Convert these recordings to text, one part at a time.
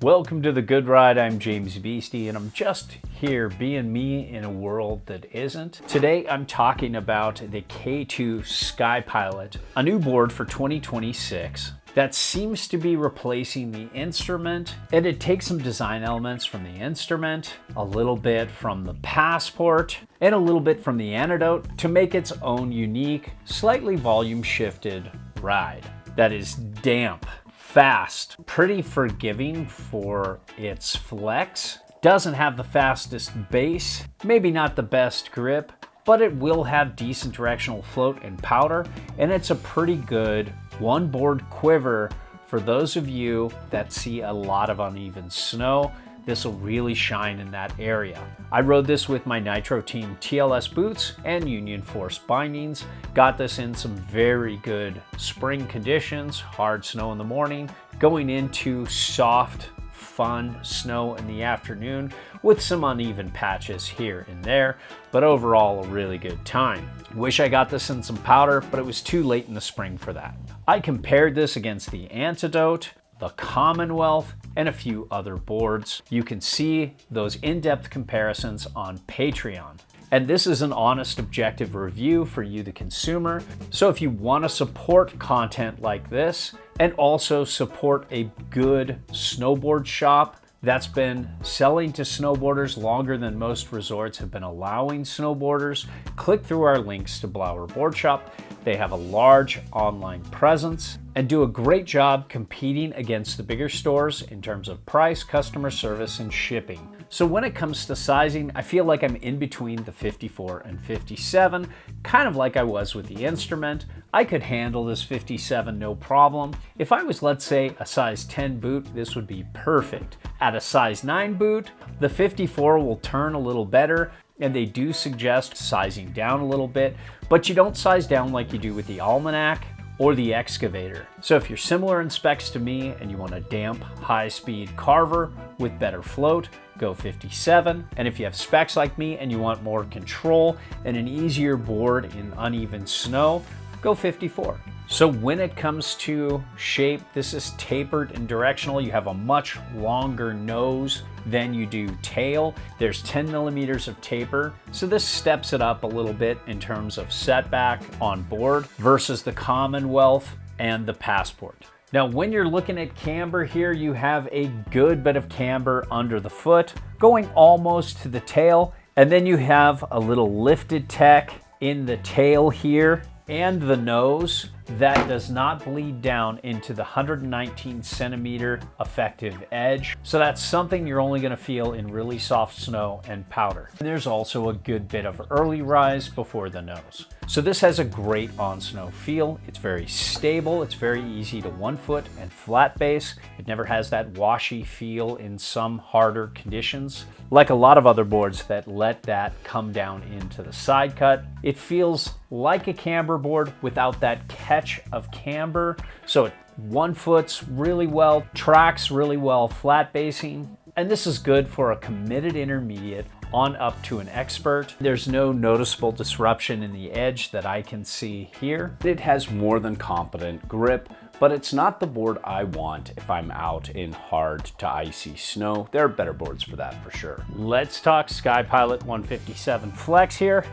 Welcome to The Good Ride. I'm James Beastie, and I'm just here being me in a world that isn't. Today I'm talking about the K2 Skypilot, a new board for 2026 that seems to be replacing the Instrument, and it takes some design elements from the Instrument, a little bit from the Passport, and a little bit from the Antidote to make its own unique, slightly volume shifted ride that is damp, fast, pretty forgiving for its flex, doesn't have the fastest base, maybe not the best grip, but it will have decent directional float and powder, and it's a pretty good one board quiver for those of you that see a lot of uneven snow. This will really shine in that area. I rode this with my Nitro Team TLS boots and Union Force bindings. Got this in some very good spring conditions, hard snow in the morning, going into soft, fun snow in the afternoon with some uneven patches here and there, but overall a really good time. Wish I got this in some powder, but it was too late in the spring for that. I compared this against the Antidote, the Commonwealth, and a few other boards. You can see those in-depth comparisons on Patreon. And this is an honest, objective review for you, the consumer. So if you want to support content like this and also support a good snowboard shop that's been selling to snowboarders longer than most resorts have been allowing snowboarders, click through our links to Blower Board Shop. They have a large online presence and do a great job competing against the bigger stores in terms of price, customer service, and shipping. So when it comes to sizing, I feel like I'm in between the 54 and 57, kind of like I was with the Instrument. I could handle this 57 no problem. If I was, let's say, a size 10 boot, this would be perfect. At a size 9 boot, the 54 will turn a little better, and they do suggest sizing down a little bit, but you don't size down like you do with the Almanac or the Excavator. So if you're similar in specs to me and you want a damp, high-speed carver with better float, go 57. And if you have specs like me and you want more control and an easier board in uneven snow, go 54. So when it comes to shape, this is tapered and directional. You have a much longer nose than you do tail. There's 10 millimeters of taper. So this steps it up a little bit in terms of setback on board versus the Commonwealth and the Passport. Now, when you're looking at camber here, you have a good bit of camber under the foot, going almost to the tail. And then you have a little lifted tech in the tail here and the nose that does not bleed down into the 119 centimeter effective edge. So that's something you're only gonna feel in really soft snow and powder. And there's also a good bit of early rise before the nose. So this has a great on snow feel. It's very stable. It's very easy to 1 foot and flat base. It never has that washy feel in some harder conditions. Like a lot of other boards that let that come down into the side cut, it feels like a camber board without that catch of camber. So it 1 foots really well, tracks really well flat basing, and this is good for a committed intermediate on up to an expert. There's no noticeable disruption in the edge that I can see here. It has more than competent grip, but it's not the board I want if I'm out in hard to icy snow. There are better boards for that for sure. Let's talk Skypilot 157 Flex here.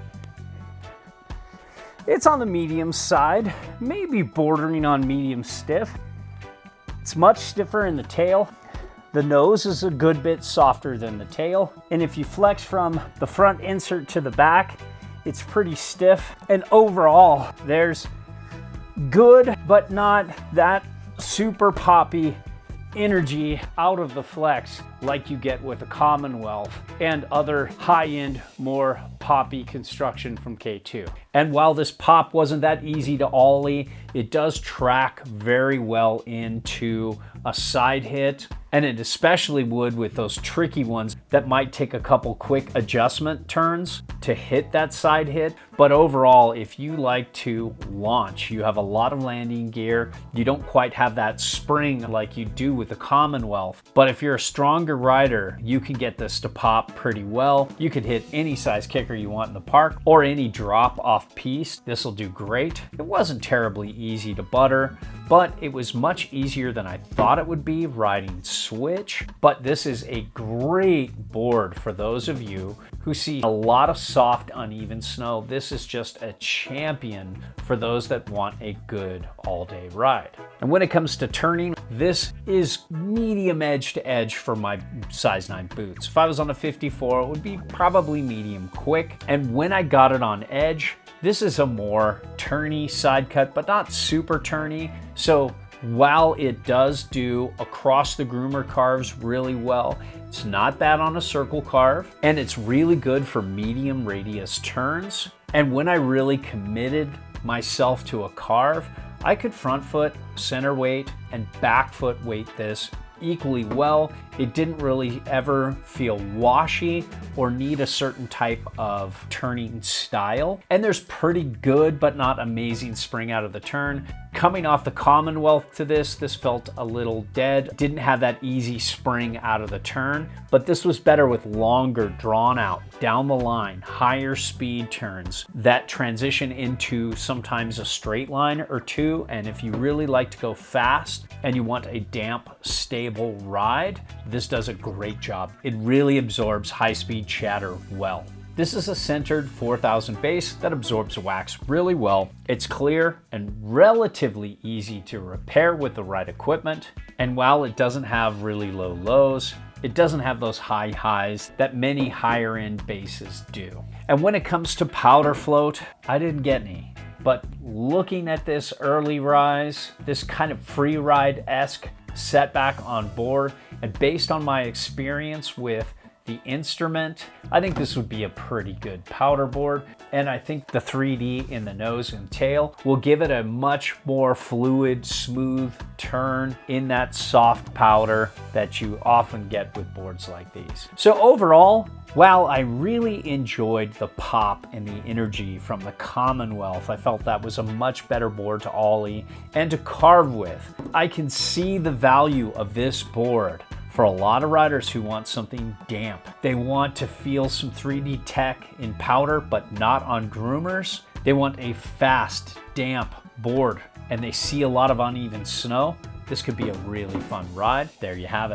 It's on the medium side, maybe bordering on medium stiff. It's much stiffer in the tail. The nose is a good bit softer than the tail. And if you flex from the front insert to the back, it's pretty stiff. And overall, there's good, but not that super poppy energy out of the flex like you get with a Commonwealth and other high-end, more poppy construction from K2. And while this pop wasn't that easy to ollie, it does track very well into a side hit, and it especially would with those tricky ones that might take a couple quick adjustment turns to hit that side hit. But overall, if you like to launch, you have a lot of landing gear, you don't quite have that spring like you do with the Commonwealth, but if you're a stronger rider, you can get this to pop pretty well. You could hit any size kicker you want in the park or any drop off piece. This will do great. It wasn't terribly easy to butter, but it was much easier than I thought it would be riding switch, but this is a great board for those of you who see a lot of soft, uneven snow. This is just a champion for those that want a good all-day ride. And when it comes to turning, this is medium edge to edge for my size 9 boots. If I was on a 54, it would be probably medium quick. And when I got it on edge, this is a more turny side cut, but not super turny. So while it does do across the groomer carves really well, it's not bad on a circle carve, and it's really good for medium radius turns. And when I really committed myself to a carve, I could front foot, center weight, and back foot weight this equally well. It didn't really ever feel washy or need a certain type of turning style. And there's pretty good but not amazing spring out of the turn. Coming off the Commonwealth to this felt a little dead. Didn't have that easy spring out of the turn, but this was better with longer, drawn out, down the line, higher speed turns that transition into sometimes a straight line or two. And if you really like to go fast and you want a damp, stable ride, this does a great job. It really absorbs high-speed chatter well. This is a centered 4000 base that absorbs wax really well. It's clear and relatively easy to repair with the right equipment. And while it doesn't have really low lows, it doesn't have those high highs that many higher end bases do. And when it comes to powder float, I didn't get any. But looking at this early rise, this kind of free ride-esque setback on board, and based on my experience with the instrument, I think this would be a pretty good powder board. And I think the 3D in the nose and tail will give it a much more fluid, smooth turn in that soft powder that you often get with boards like these. So overall, while I really enjoyed the pop and the energy from the Commonwealth, I felt that was a much better board to ollie and to carve with. I can see the value of this board for a lot of riders who want something damp. They want to feel some 3D tech in powder, but not on groomers. They want a fast, damp board, and they see a lot of uneven snow. This could be a really fun ride. There you have it.